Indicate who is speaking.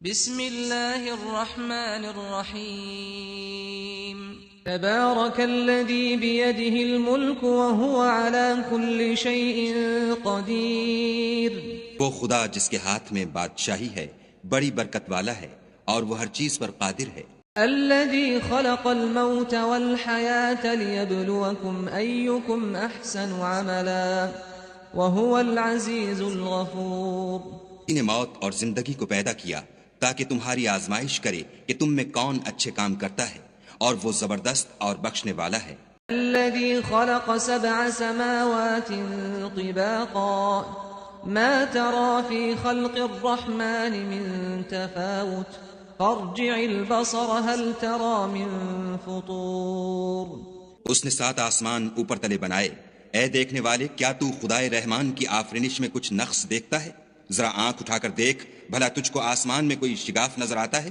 Speaker 1: بسم اللہ الرحمن الرحیم
Speaker 2: تبارك الذي بيده الملك وهو على كل شيء قدير.
Speaker 3: وہ خدا جس کے ہاتھ میں بادشاہی ہے بڑی برکت والا ہے اور وہ ہر چیز پر قادر ہے.
Speaker 2: الذي خلق الموت والحياة ليبلوكم أيكم أحسن عملا وهو العزيز الغفور.
Speaker 3: نے موت اور زندگی کو پیدا کیا تاکہ تمہاری آزمائش کرے کہ تم میں کون اچھے کام کرتا ہے اور وہ زبردست اور بخشنے والا ہے.
Speaker 2: الذي خلق 7 سماوات طباقا ما ترى في خلق الرحمن من تفاوت فارجع البصر هل ترى من فطور.
Speaker 3: اس نے 7 آسمان اوپر تلے بنائے. اے دیکھنے والے، کیا تو خدائے رحمان کی آفرینش میں کچھ نقص دیکھتا ہے؟ ذرا آنکھ اٹھا کر دیکھ، بھلا تجھ کو آسمان میں کوئی شگاف نظر آتا ہے؟